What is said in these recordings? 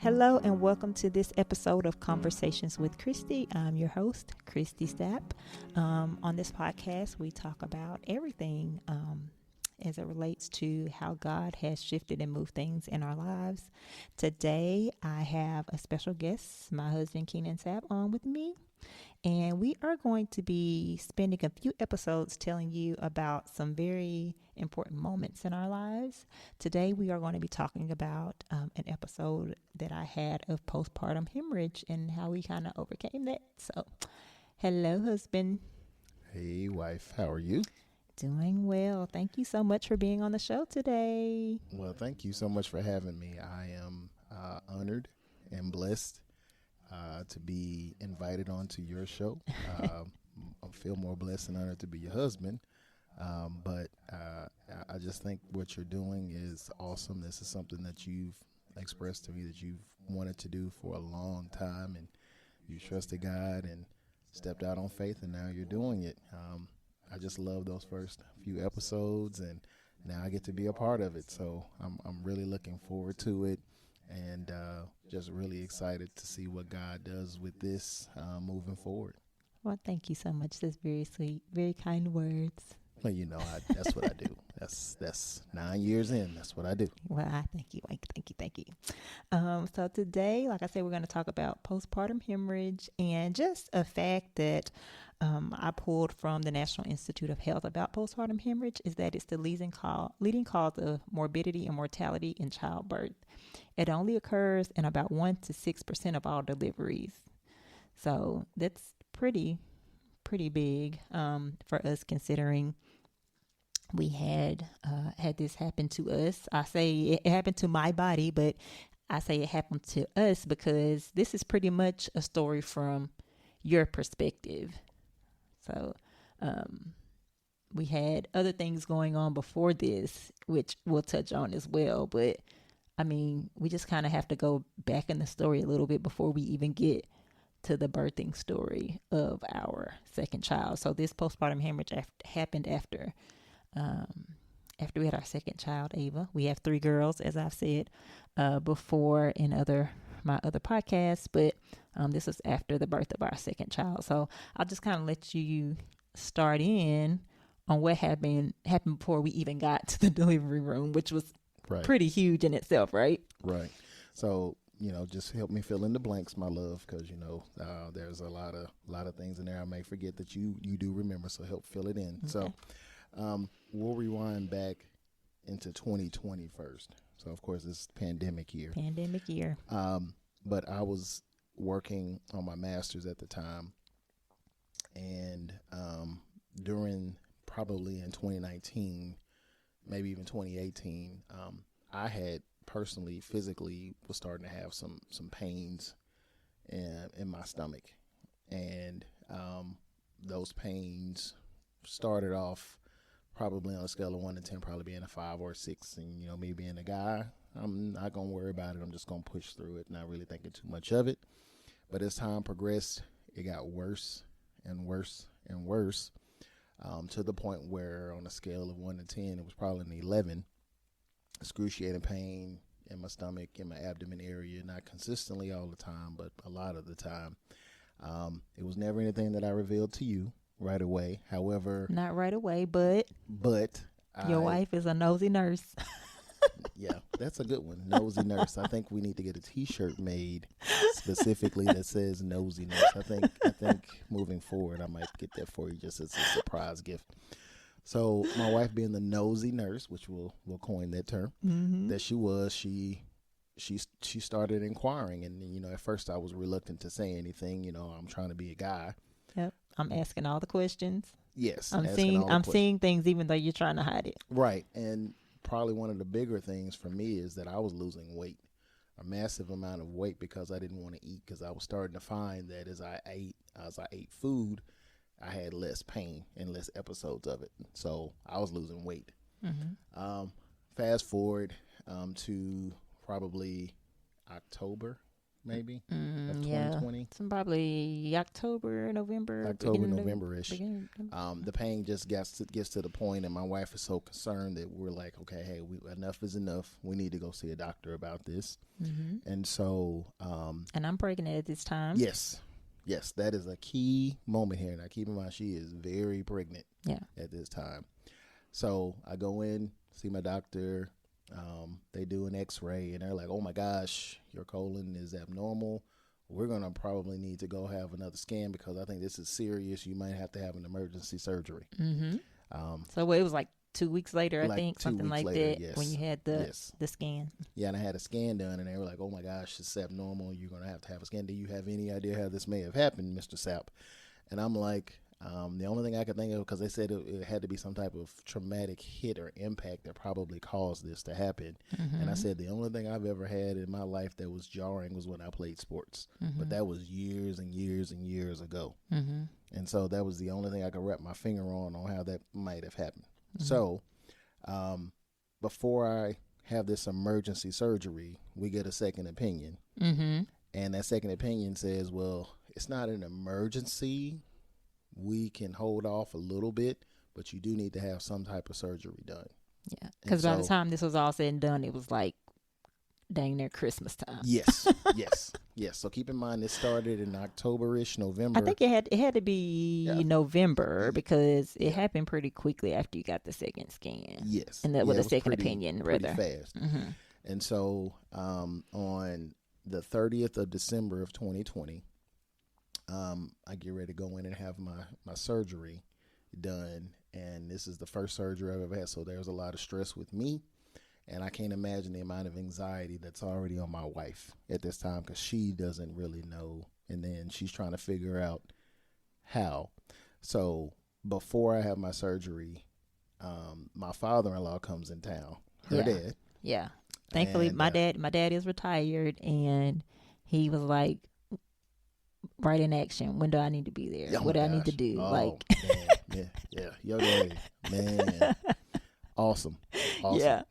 Hello and welcome to this episode of Conversations with Christi. I'm your host, Christi Stapp. On this podcast, we talk about everything as it relates to how God has shifted and moved things in our lives. Today, I have a special guest, my husband, Keenan, on with me. And we are going to be spending a few episodes telling you about some very important moments in our lives. Today, we are going to be talking about an episode that I had of postpartum hemorrhage and how we kind of overcame that. So, hello, husband. Hey, wife. How are you? Doing well. Thank you so much for being on the show today. Well, thank you so much for having me. I am honored and blessed to be invited onto your show. I feel more blessed and honored to be your husband. But I just think what you're doing is awesome. This is something that you've expressed to me that you've wanted to do for a long time, and you trusted God and stepped out on faith, and now you're doing it. I just love those first few episodes, and now I get to be a part of it. So I'm really looking forward to it, and just really excited to see what God does with this moving forward. Well, thank you so much. That's very sweet, very kind words. Well, you know, that's what I do. That's 9 years in. That's what I do. Well, I thank you. So today, like I said, we're going to talk about postpartum hemorrhage and just a fact that I pulled from the National Institute of Health about postpartum hemorrhage is that it's the leading cause of morbidity and mortality in childbirth. It only occurs in about 1 to 6% of all deliveries. So that's pretty big for us, considering we had this happen to us. I say it happened to my body, but I say it happened to us because this is pretty much a story from your perspective. So we had other things going on before this, which we'll touch on as well. But I mean, we just kind of have to go back in the story a little bit before we even get to the birthing story of our second child. So this postpartum hemorrhage happened after we had our second child, Ava. We have 3 girls, as I've said before in my other podcasts, but this was after the birth of our second child. So I'll just kind of let you start in on what happened before we even got to the delivery room, which was pretty huge in itself, right? Right. So, you know, just help me fill in the blanks, my love, because, you know, there's a lot of things in there I may forget that you do remember, so help fill it in. Okay. So we'll rewind back into 2020 first. So, of course, it's pandemic year. But I was working on my master's at the time, and during probably in 2019, maybe even 2018, I had personally, physically, was starting to have some pains in my stomach, and those pains started off probably on a scale of 1 to 10, probably being a 5 or a 6. And, you know, me being a guy, I'm not going to worry about it. I'm just going to push through it, not really thinking too much of it. But as time progressed, it got worse and worse and worse, to the point where on a scale of 1 to 10, it was probably an 11. Excruciating pain in my stomach, in my abdomen area, not consistently all the time, but a lot of the time. It was never anything that I revealed to you right away. However, not right away, but your wife is a nosy nurse. Yeah, that's a good one. Nosy nurse. I think we need to get a T-shirt made specifically that says nosy nurse. I think moving forward, I might get that for you just as a surprise gift. So my wife, being the nosy nurse, which we'll coin that term, that she was, she started inquiring, and, you know, at first I was reluctant to say anything. You know, I'm trying to be a guy. Yep, I'm asking all the questions. Yes, I'm seeing things even though you're trying to hide it. Right, and probably one of the bigger things for me is that I was losing weight, a massive amount of weight, because I didn't want to eat, because I was starting to find that as I ate food, I had less pain and less episodes of it. So I was losing weight. Fast forward to probably October, maybe of Yeah, 2020. it's probably October, November, November-ish. beginning. The pain just gets to the point, and my wife is so concerned that we're like, okay, hey, enough is enough. We need to go see a doctor about this. And so, and I'm pregnant at this time. Yes, that is a key moment here. Now, keep in mind, she is very pregnant. At this time. So I go in, see my doctor. They do an X-ray, and they're like, "Oh my gosh, your colon is abnormal. We're gonna probably need to go have another scan because I think this is serious. You might have to have an emergency surgery." So it was like 2 weeks later, I Like think, 2 something weeks like later, that, yes. when you had the scan. Yeah, and I had a scan done, and they were like, "Oh my gosh, it's abnormal. You're gonna have to have a scan. Do you have any idea how this may have happened, Mr. Sapp?" And I'm like, the only thing I could think of, because they said it had to be some type of traumatic hit or impact that probably caused this to happen. And I said, the only thing I've ever had in my life that was jarring was when I played sports. But that was years and years and years ago. And so that was the only thing I could wrap my finger on how that might have happened. So before I have this emergency surgery, we get a second opinion. And that second opinion says, well, it's not an emergency. We can hold off a little bit, but you do need to have some type of surgery done. Yeah, because by the time this was all said and done, it was like dang near Christmas time. Yes. So keep in mind, this started in October-ish, November. I think it had to be November because it happened pretty quickly after you got the second scan. Yes. And with a second opinion, rather. Pretty fast. And so on the 30th of December of 2020, I get ready to go in and have my surgery done. And this is the first surgery I've ever had. So there's a lot of stress with me. And I can't imagine the amount of anxiety that's already on my wife at this time because she doesn't really know. And then she's trying to figure out how. So before I have my surgery, my father-in-law comes in town, her dad. Yeah. Thankfully, my dad is retired, and he was like, right in action. When do I need to be there? What do I need to do? Man. Yeah. Your dad, man. Awesome. Yeah.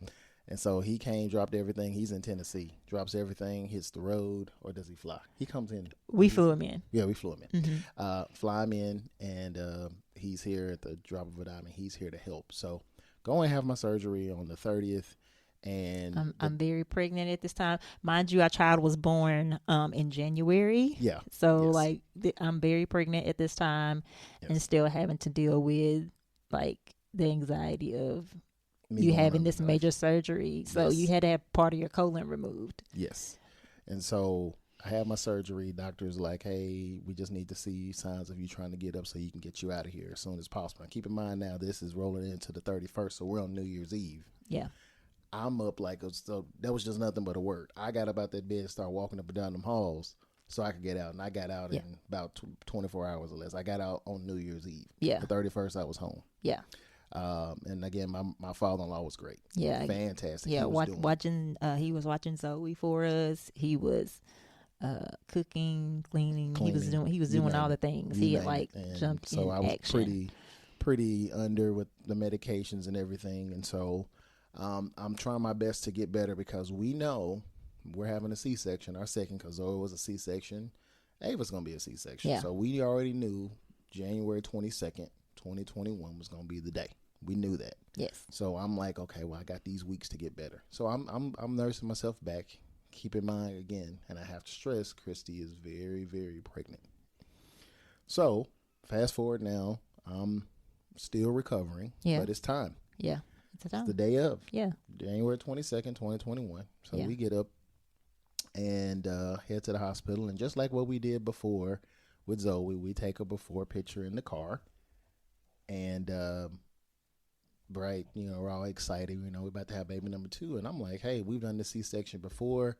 And so he came, dropped everything. He's in Tennessee. Drops everything, hits the road, or does he fly? He comes in. We flew him in. Yeah, we flew him in. Fly him in, and he's here at the drop of a dime, and he's here to help. So go and have my surgery on the 30th. And I'm very pregnant at this time. Mind you, our child was born in January. Yeah. So I'm very pregnant at this time and still having to deal with like the anxiety of you having this major surgery. So you had to have part of your colon removed. Yes. And so I had my surgery. Doctor's like, hey, we just need to see signs of you trying to get up so you can get you out of here as soon as possible. Now, keep in mind now, this is rolling into the 31st, so we're on New Year's Eve. Yeah. I'm up so that was just nothing but a word. I got up out that bed and started walking up and down them halls so I could get out. And I got out in about 24 hours or less. I got out on New Year's Eve. Yeah. The 31st, I was home. Yeah. And again, my father-in-law was great. Yeah. Fantastic. Yeah. He was watching Zoe for us. He was cooking, cleaning. He was doing all the things. He had jumped in action. So I was pretty under with the medications and everything. And so I'm trying my best to get better because we know we're having a C-section, our second, because Zoe was a C-section. Ava's going to be a C-section. Yeah. So we already knew January 22nd, 2021 was going to be the day. We knew that. Yes. So I'm like, okay, well, I got these weeks to get better. So I'm nursing myself back. Keep in mind, again, and I have to stress, Christi is very, very pregnant. So fast forward now, I'm still recovering, but it's time. Yeah. It's the day of. Yeah. January 22nd, 2021. So we get up and head to the hospital. And just like what we did before with Zoe, we take a before picture in the car. And we're all excited. We're about to have baby number 2. And I'm like, hey, we've done the C-section before.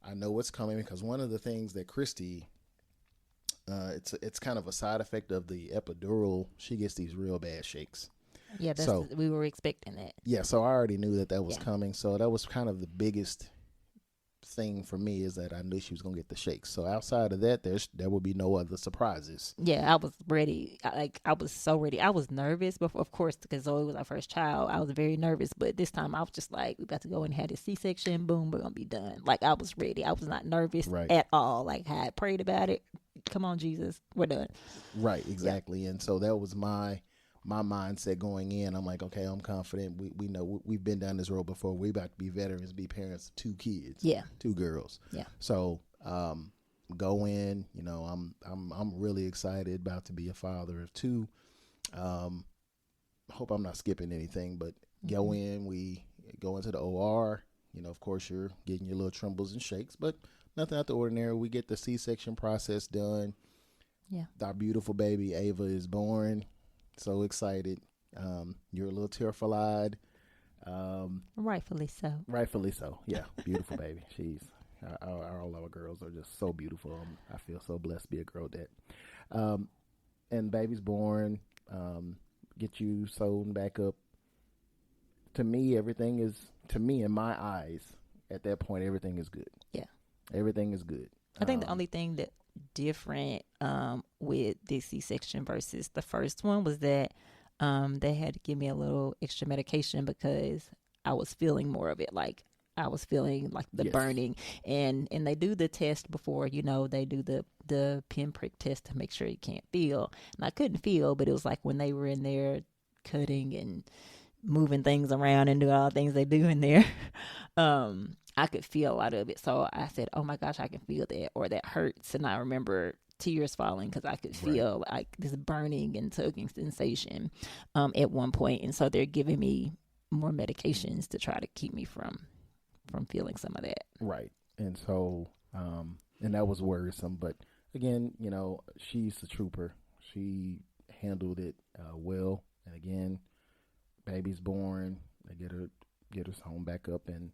I know what's coming because one of the things that Christi, it's kind of a side effect of the epidural. She gets these real bad shakes. Yeah, we were expecting that. Yeah, so I already knew that was coming. So that was kind of the biggest thing for me is that I knew she was gonna get the shakes. So outside of that, there will be no other surprises. Yeah, I was ready. I was so ready. I was nervous, but of course, because Zoe was our first child, I was very nervous. But this time, I was just like, we got to go and have a C-section. Boom, we're gonna be done. Like, I was ready. I was not nervous Right. at all. Like, I had prayed about it. Come on, Jesus, we're done. Right, exactly. Yeah. And so that was my mindset going in. I'm like, okay, I'm confident. We know we've been down this road before. We about to be veterans, be parents of 2 kids. Yeah. 2 girls. Yeah. So go in. You know, I'm really excited about to be a father of 2. Hope I'm not skipping anything, but go in. We go into the OR. You know, of course, you're getting your little trembles and shakes, but nothing out the ordinary. We get the C-section process done. Yeah. Our beautiful baby Ava is born. So excited. You're a little tearful-eyed. Rightfully so. Rightfully so. Yeah, beautiful baby. She's all our girls are just so beautiful. I feel so blessed to be a girl dad. And baby's born. Get you sewn back up. To me, in my eyes, at that point, everything is good. Yeah. Everything is good. I think the only thing that different with this C-section versus the first one was that they had to give me a little extra medication because I was feeling more of it. Like, I was feeling like the burning, and they do the test before, you know, they do the pinprick test to make sure you can't feel. And I couldn't feel, but it was like when they were in there cutting and moving things around and doing all the things they do in there, I could feel a lot of it. So I said, oh my gosh, I can feel that, or that hurts. And I remember tears falling because I could feel like this burning and tugging sensation at one point. And so they're giving me more medications to try to keep me from feeling some of that. Right. And so, and that was worrisome. But again, you know, she's a trooper. She handled it well. And again, baby's born. They get her home back up, and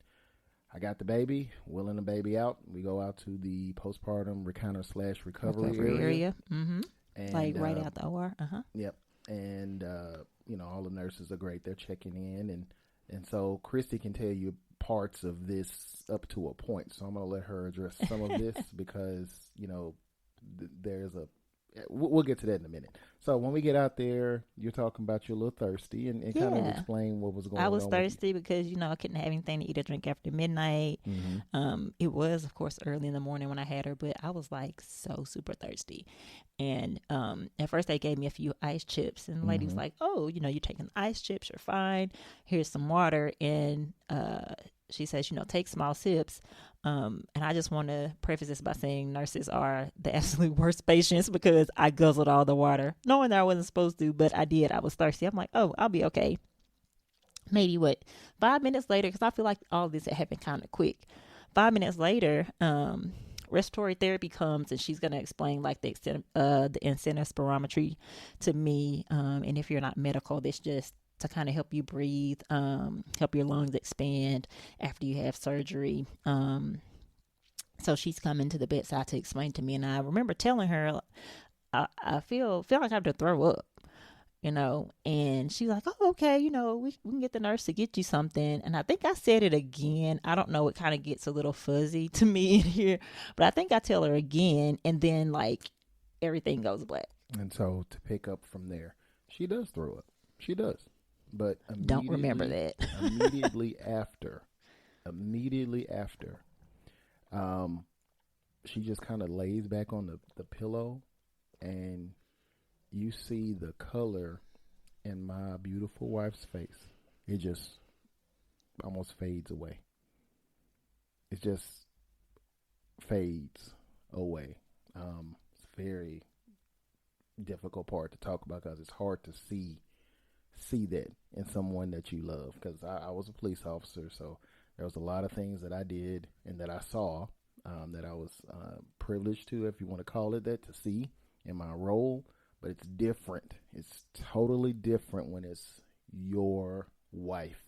I got the baby, wheeling the baby out. We go out to the postpartum recovery area. Mm-hmm. And, like right out the OR. Yep. And you know, all the nurses are great. They're checking in, and so Christi can tell you parts of this up to a point. So I'm going to let her address some of this because, you know, we'll get to that in a minute. So when we get out there, you're talking about you're a little thirsty and kind of explain what was going on. I was thirsty because, you know, I couldn't have anything to eat or drink after midnight. Mm-hmm. It was, of course, early in the morning when I had her, but I was like so super thirsty. And at first they gave me a few ice chips, and the lady was like, oh, you know, you're taking ice chips, you're fine. Here's some water. And she says, you know, take small sips. And I just want to preface this by saying nurses are the absolute worst patients because I guzzled all the water, knowing that I wasn't supposed to, but I did. I was thirsty. I'm like, oh, I'll be okay. Maybe 5 minutes later, because I feel like all this had happened kind of quick. 5 minutes later, respiratory therapy comes, and she's going to explain like the incentive spirometry to me. And if you're not medical, that's just to kind of help you breathe, help your lungs expand after you have surgery. So she's coming to the bedside to explain to me, and I remember telling her, I feel like I have to throw up, you know, and she's like, oh, okay, you know, we can get the nurse to get you something. And I think I said it again. I don't know. It kind of gets a little fuzzy to me in here, but I think I tell her again, and then like everything goes black. And so to pick up from there, she does throw up. She does. But don't remember that. immediately after, she just kind of lays back on the pillow, and you see the color in my beautiful wife's face. It just almost fades away. It just fades away. It's a very difficult part to talk about because it's hard to see that in someone that you love, because I was a police officer, so there was a lot of things that I did and that I saw that I was privileged to, if you want to call it that, to see in my role. But it's different. It's totally different when it's your wife,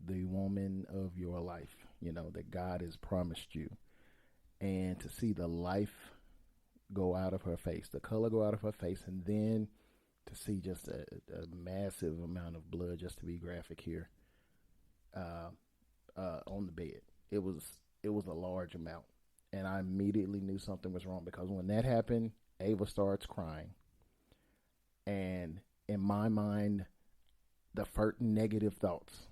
the woman of your life, you know, that God has promised you, and to see the life go out of her face, the color go out of her face, and then to see just a massive amount of blood, just to be graphic here, on the bed. It was it was a large amount. And I immediately knew something was wrong because when that happened, Ava starts crying. And in my mind, the first negative thoughts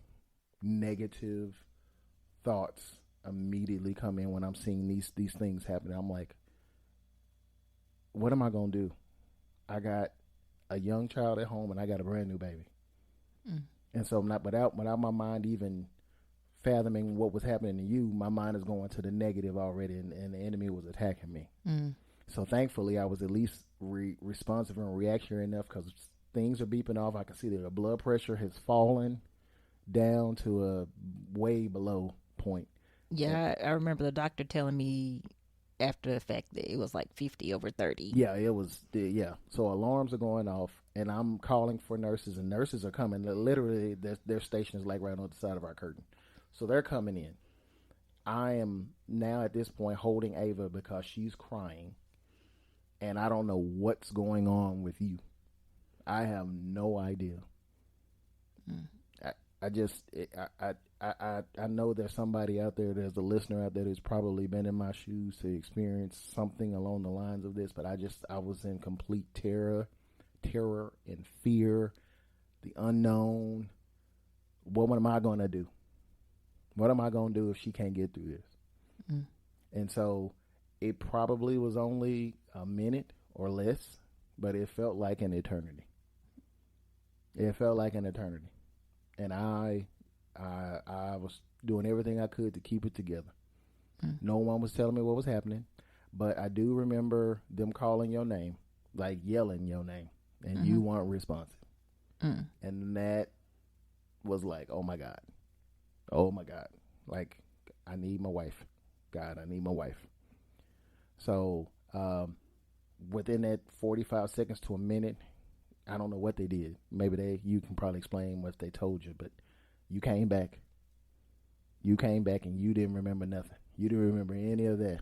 immediately come in when I'm seeing these things happen. I'm like, what am I going to do? I got a young child at home and I got a brand new baby. And so not without my mind even fathoming what was happening to you, my mind is going to the negative already, and the enemy was attacking me. So thankfully, I was at least responsive and reactionary enough because things are beeping off. I can see that the blood pressure has fallen down to a way below point. Yeah, I remember the doctor telling me after the fact that it was like 50 over 30. Yeah, it was. Yeah, so alarms are going off, and I'm calling for nurses, and nurses are coming. Literally, their station is like right on the side of our curtain, so they're coming in. I am now at this point holding Ava because she's crying, and I don't know what's going on with you. I have no idea. I know there's somebody out there, there's a listener out there who's probably been in my shoes to experience something along the lines of this, but I was in complete terror and fear, the unknown. What am I going to do? What am I going to do if she can't get through this? And so it probably was only a minute or less, but it felt like an eternity. It felt like an eternity. And I was doing everything I could to keep it together. No one was telling me what was happening, but I do remember them calling your name, like yelling your name, and you weren't responsive. And that was like, oh my God. Like, I need my wife. God, I need my wife. So within that 45 seconds to a minute, I don't know what they did. Maybe you can probably explain what they told you, but you came back. You came back and you didn't remember nothing. You didn't remember any of that.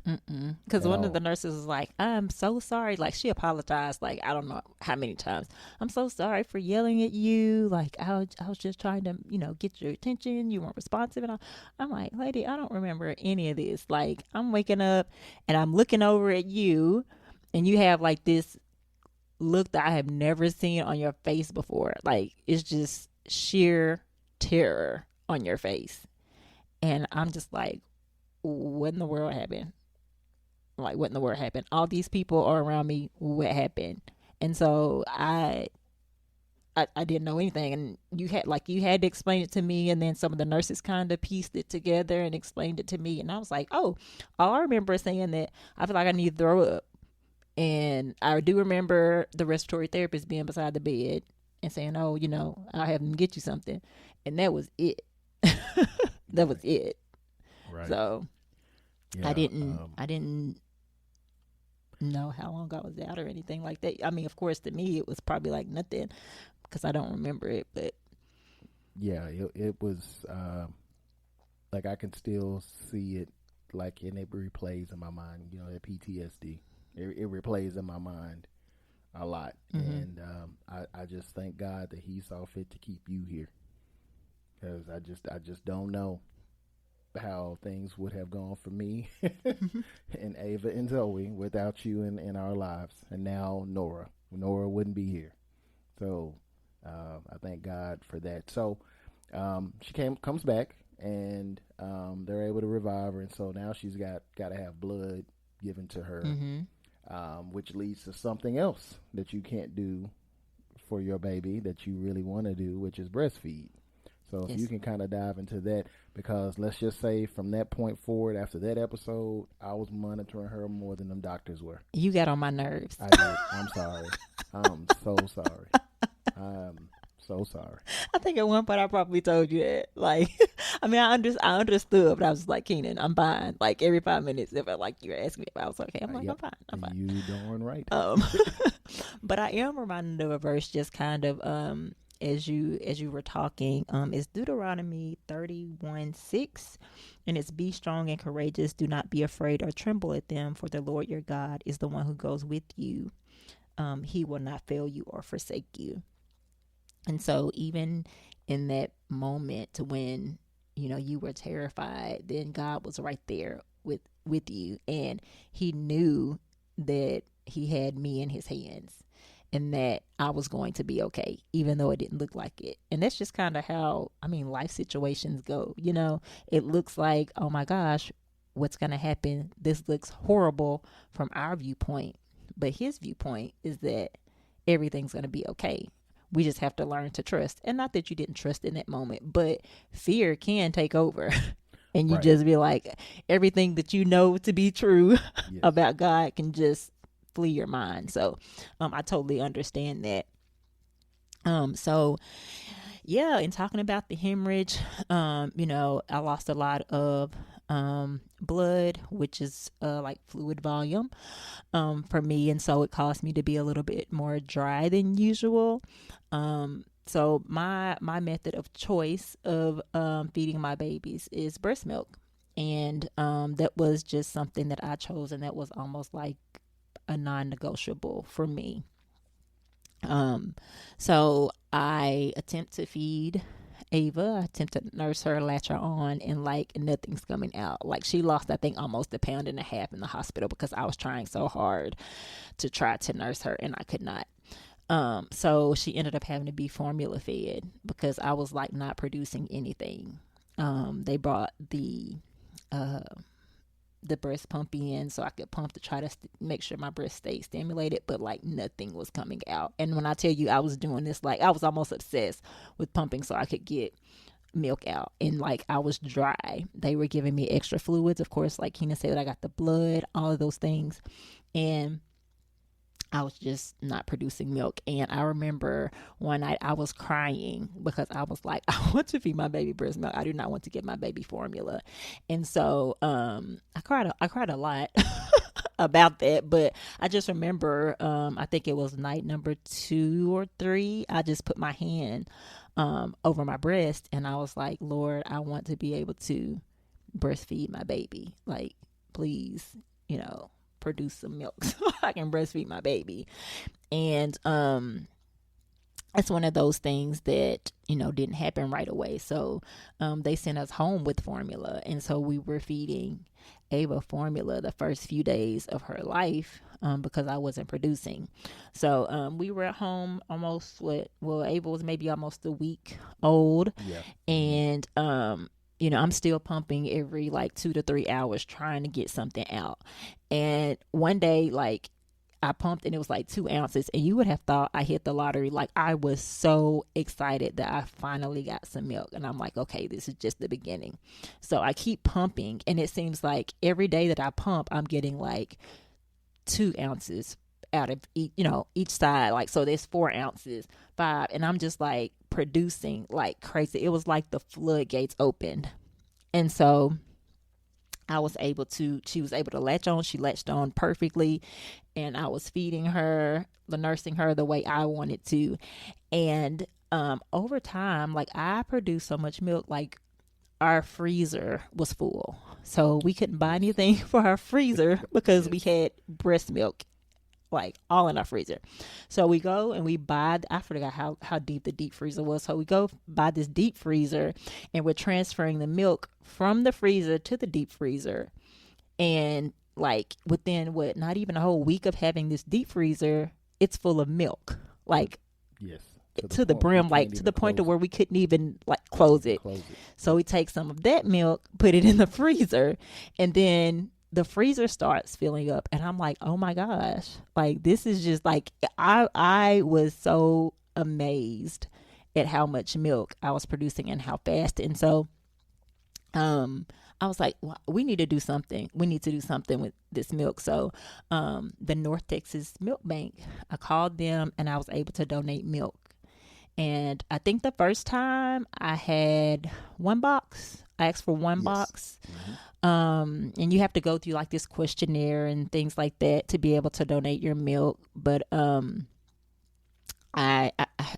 Because one of the nurses was like, I'm so sorry. Like, she apologized, like, I don't know how many times. I'm so sorry for yelling at you. Like, I was just trying to, get your attention. You weren't responsive. And I'm like, lady, I don't remember any of this. Like, I'm waking up and I'm looking over at you and you have like this look that I have never seen on your face before. Like, it's just sheer terror on your face. And I'm just like, what in the world happened? Like, what in the world happened? All these people are around me. What happened? And so I didn't know anything. And you had to explain it to me. And then some of the nurses kind of pieced it together and explained it to me. And I was like, oh, all I remember is saying that I feel like I need to throw up. And I do remember the respiratory therapist being beside the bed and saying, oh, I'll have them get you something. And that was it. That was it. Right. So yeah, I didn't know how long I was out or anything like that. I mean, of course, to me, it was probably like nothing because I don't remember it. But yeah, it was like I can still see it, like, and it replays in my mind. That PTSD. It replays in my mind a lot, and I just thank God that He saw fit to keep you here, because I just don't know how things would have gone for me and Ava and Zoe without you in our lives, and now Nora wouldn't be here. So I thank God for that. So she comes back, and they're able to revive her, and so now she's got to have blood given to her. Which leads to something else that you can't do for your baby that you really want to do, which is breastfeed. So if you can kind of dive into that, because let's just say from that point forward, after that episode, I was monitoring her more than them doctors were. You got on my nerves. I did. I'm sorry. I'm so sorry. I'm so sorry. I think at one point I probably told you that. Like, I mean, I understood, but I was like, Keenan, I'm fine. Like, every 5 minutes, if you were asking me if I was okay, I'm like, I'm fine. I'm fine. You darn right. But I am reminded of a verse just kind of as you were talking. It's Deuteronomy 31:6, and it's, be strong and courageous. Do not be afraid or tremble at them, for the Lord your God is the one who goes with you. He will not fail you or forsake you. And so even in that moment when, you were terrified, then God was right there with you, and he knew that he had me in his hands and that I was going to be okay, even though it didn't look like it. And that's just kind of how, life situations go. It looks like, oh my gosh, what's going to happen? This looks horrible from our viewpoint. But his viewpoint is that everything's going to be okay. We just have to learn to trust. And not that you didn't trust in that moment, but fear can take over. And you just be like, everything that you know to be true about God can just flee your mind. So I totally understand that. So yeah, in talking about the hemorrhage, I lost a lot of blood, which is like fluid volume for me, and so it caused me to be a little bit more dry than usual. So my method of choice of feeding my babies is breast milk, and that was just something that I chose, and that was almost like a non-negotiable for me. So I attempt to feed Ava. I attempt to nurse her, latch her on, and like nothing's coming out. Like she lost, I think, almost 1.5 pounds in the hospital because I was trying so hard to try to nurse her and I could not. So she ended up having to be formula fed because I was like not producing anything. They brought the breast pump in so I could pump to try to make sure my breast stayed stimulated, but like nothing was coming out. And when I tell you I was doing this, like I was almost obsessed with pumping so I could get milk out, and like I was dry. They were giving me extra fluids, of course, like Keenan said, I got the blood, all of those things, and I was just not producing milk. And I remember one night I was crying because I was like, I want to feed my baby breast milk. I do not want to give my baby formula. And so I cried a lot about that. But I just remember, I think it was night number 2 or 3, I just put my hand over my breast and I was like, Lord, I want to be able to breastfeed my baby. Like, please, produce some milk so I can breastfeed my baby. And it's one of those things that didn't happen right away. So they sent us home with formula, and so we were feeding Ava formula the first few days of her life because I wasn't producing. So we were at home almost Ava was maybe almost a week old. And I'm still pumping every like 2 to 3 hours trying to get something out. And one day, like I pumped and it was like 2 ounces, and you would have thought I hit the lottery. Like I was so excited that I finally got some milk, and I'm like, okay, this is just the beginning. So I keep pumping, and it seems like every day that I pump, I'm getting like 2 ounces out of each side. Like, so there's 4 ounces, 5, and I'm just like producing like crazy. It was like the floodgates opened. And so she was able to latch on. She latched on perfectly, and I was feeding her, nursing her the way I wanted to. And over time, like I produced so much milk, like our freezer was full. So we couldn't buy anything for our freezer because we had breast milk like all in our freezer. So we go and we buy, I forgot how deep the deep freezer was. So we go buy this deep freezer, and we're transferring the milk from the freezer to the deep freezer. And like within not even a whole week of having this deep freezer, it's full of milk. Like to the brim, like to the point to where we couldn't even like close it. So we take some of that milk, put it in the freezer, and then the freezer starts filling up, and I'm like, oh my gosh, like this is just like, I was so amazed at how much milk I was producing and how fast. And so I was like, well, we need to do something. We need to do something with this milk. So the North Texas Milk Bank, I called them and I was able to donate milk. And I think the first time I had 1 box. I asked for 1 box. Mm-hmm. And you have to go through like this questionnaire and things like that to be able to donate your milk. But I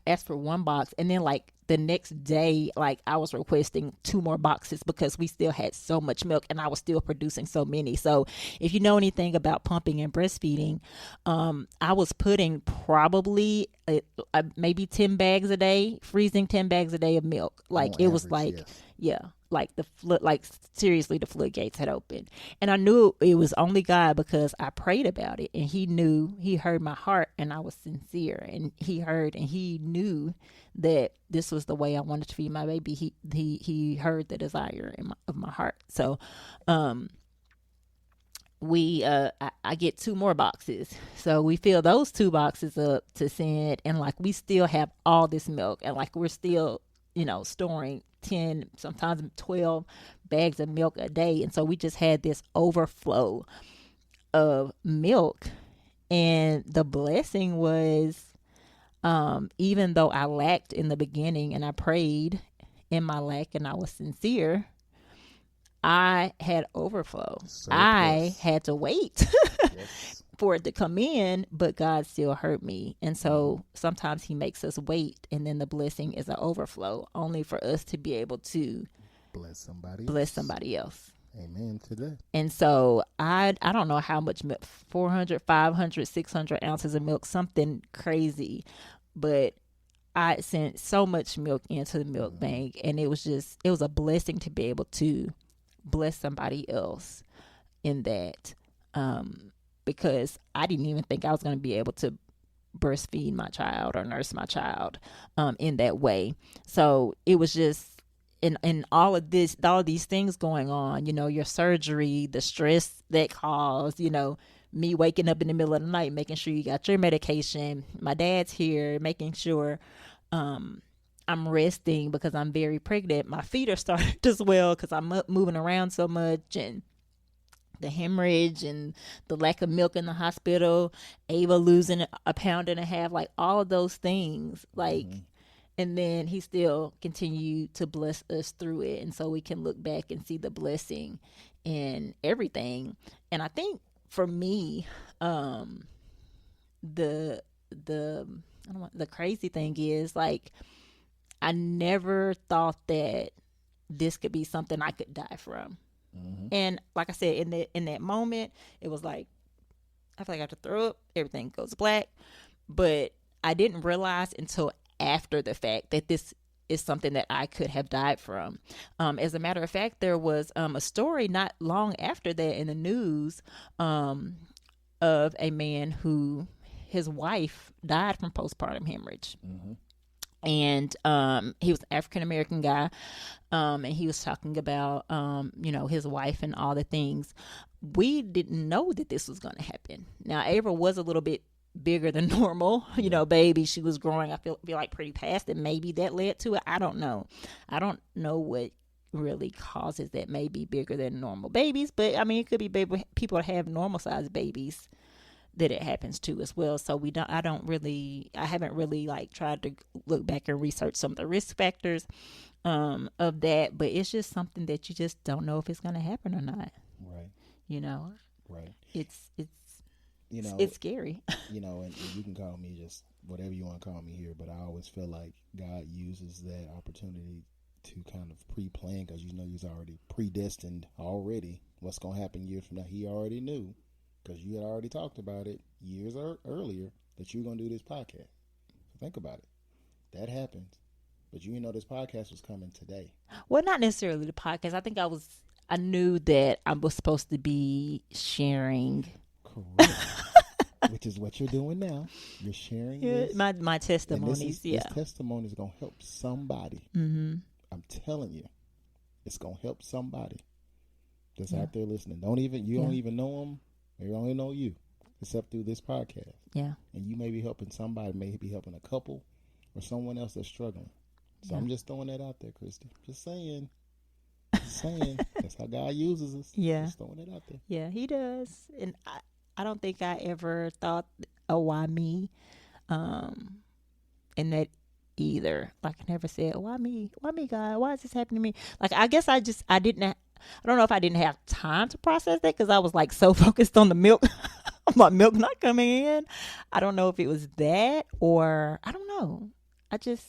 asked for 1 box, and then like the next day, like I was requesting 2 more boxes because we still had so much milk and I was still producing so many. So if you know anything about pumping and breastfeeding, I was putting probably maybe 10 bags a day, freezing 10 bags a day of milk. Like it was like, like the flood, like seriously, the floodgates had opened. And I knew it was only God because I prayed about it, and he heard my heart, and I was sincere, and he heard, and he knew that this was the way I wanted to feed my baby. He heard the desire of my heart. So, I get 2 more boxes. So we fill those 2 boxes up to send, and like we still have all this milk, and like we're still, storing 10, sometimes 12 bags of milk a day. And so we just had this overflow of milk. And the blessing was, even though I lacked in the beginning and I prayed in my lack and I was sincere, I had overflow. Surplus. I had to wait yes. for it to come in, but God still heard me. And so sometimes he makes us wait, and then the blessing is an overflow, only for us to be able to bless somebody else. Amen to that. And so I don't know how much milk, 400, 500, 600 ounces of milk, something crazy, but I sent so much milk into the milk bank, and it was a blessing to be able to bless somebody else in that, because I didn't even think I was going to be able to breastfeed my child or nurse my child in that way. So it was just in all of these things going on, your surgery, the stress that caused, me waking up in the middle of the night, making sure you got your medication, my dad's here, making sure I'm resting because I'm very pregnant. My feet are starting to swell because I'm moving around so much, and the hemorrhage and the lack of milk in the hospital, Ava losing 1.5 pounds, like all of those things, like, and then he still continued to bless us through it. And so we can look back and see the blessing in everything. And I think for me, the crazy thing is, like, I never thought that this could be something I could die from. And like I said, in that moment, it was like, I feel like I have to throw up, everything goes black. But I didn't realize until after the fact that this is something that I could have died from. As a matter of fact, there was a story not long after that in the news of a man who, his wife died from postpartum hemorrhage. And he was an African-American guy, and he was talking about, his wife and all the things. We didn't know that this was going to happen. Now, Ava was a little bit bigger than normal, baby. She was growing, I feel like, pretty fast, and maybe that led to it. I don't know what really causes that, maybe bigger than normal babies, but I mean, it could be people that have normal sized babies that it happens to as well. So I haven't really like tried to look back and research some of the risk factors of that, but it's just something that you just don't know if it's going to happen or not. Right. Right. It's scary. And you can call me just whatever you want to call me here, but I always feel like God uses that opportunity to kind of pre-plan, because he's already predestined already what's going to happen years from now. He already knew, because you had already talked about it years earlier, that you're going to do this podcast. So think about it. That happens. But you didn't know this podcast was coming today. Well, not necessarily the podcast. I think I knew that I was supposed to be sharing. Correct. Which is what you're doing now. You're sharing this. My testimonies. This testimony is going to help somebody. I'm telling you. It's going to help somebody that's out there listening. You don't even know them. They only know you, except through this podcast. Yeah. And you may be helping somebody, maybe helping a couple or someone else that's struggling. So I'm just throwing that out there, Christi. Just saying. That's how God uses us. Yeah. Just throwing it out there. Yeah, he does. And I don't think I ever thought, oh, why me? In that either. Like, I never said, why me? Why me, God? Why is this happening to me? Like, I guess I don't know if I didn't have time to process that, because I was like so focused on the milk, my milk not coming in. I don't know if it was that, or I don't know. I just,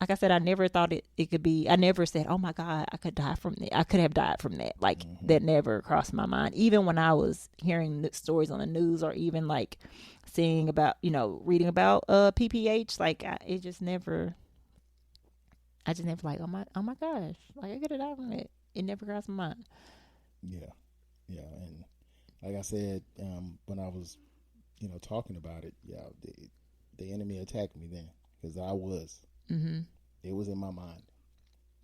like I said, I never thought it could be. I never said, oh my God, I could die from that. I could have died from that. Like, that never crossed my mind. Even when I was hearing the stories on the news, or even like seeing about, reading about PPH, like it just never. I just never like, oh my gosh, like I could have died from it. It never crossed my mind. Yeah, and like I said, when I was, talking about it, the enemy attacked me then because I was. Mm-hmm. It was in my mind.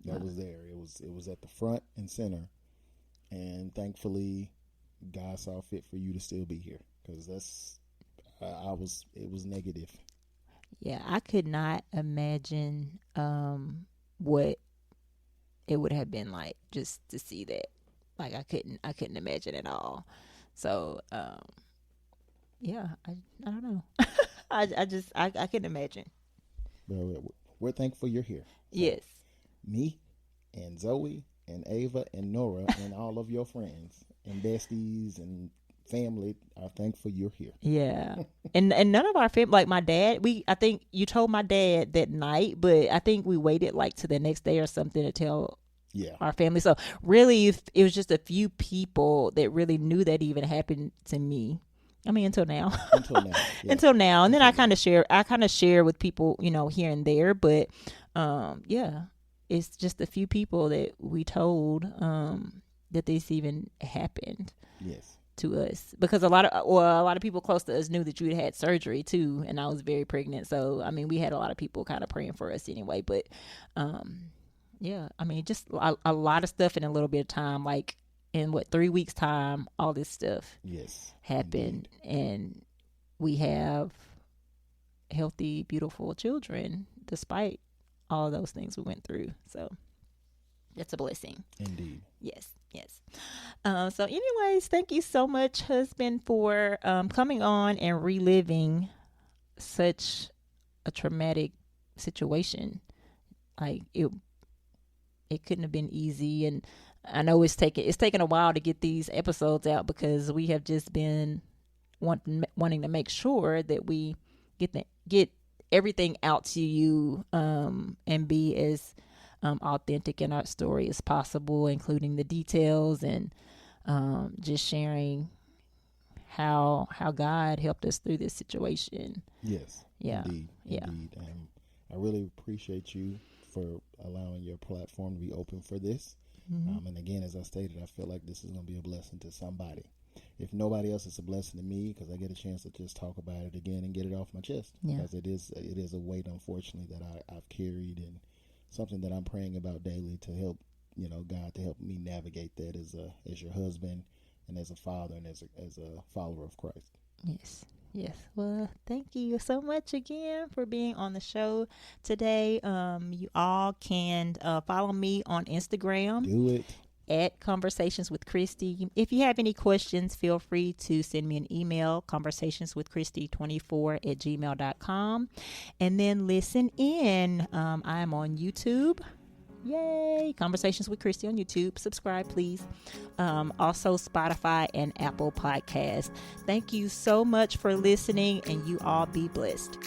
That was there. It was at the front and center, and thankfully, God saw fit for you to still be here because it was negative. Yeah, I could not imagine what it would have been like just to see that. Like I couldn't imagine at all. So yeah, I don't know. I couldn't imagine. Well, we're thankful you're here. So, yes. Me and Zoe and Ava and Nora and all of your friends and besties and family are thankful you're here. Yeah. and none of our family, like my dad, I think you told my dad that night, but I think we waited like to the next day or something to tell our family. So really it was just a few people that really knew that even happened to me. I mean, until now. Until now. And then I kind of share with people, here and there, but it's just a few people that we told that this even happened. Yes. To us, because a lot of people close to us knew that you had surgery too, and I was very pregnant. So I mean, we had a lot of people kind of praying for us anyway. But yeah, I mean, just a lot of stuff in a little bit of time. Like in 3 weeks time, all this stuff happened, and we have healthy, beautiful children despite all of those things we went through. So that's a blessing. Indeed. Yes. So anyways, thank you so much, husband, for coming on and reliving such a traumatic situation. Like it couldn't have been easy, and I know it's taken a while to get these episodes out because we have just been wanting to make sure that we get everything out to you and be as authentic in our story as possible, including the details and just sharing how God helped us through this situation. Yes. Yeah. Indeed. Yeah. Indeed. And I really appreciate you for allowing your platform to be open for this. Mm-hmm. And again, as I stated, I feel like this is going to be a blessing to somebody. If nobody else, it's a blessing to me because I get a chance to just talk about it again and get it off my chest. Yeah. Because it is a weight, unfortunately, that I've carried and something that I'm praying about daily to help, God to help me navigate that as your husband and as a father and as a follower of Christ. Yes. Well, thank you so much again for being on the show today. You all can follow me on Instagram. Do it. At Conversations with Christi. If you have any questions, feel free to send me an email, conversationswithchristi24@gmail.com. And then listen in. I'm on YouTube. Yay! Conversations with Christi on YouTube. Subscribe, please. Also, Spotify and Apple Podcasts. Thank you so much for listening, and you all be blessed.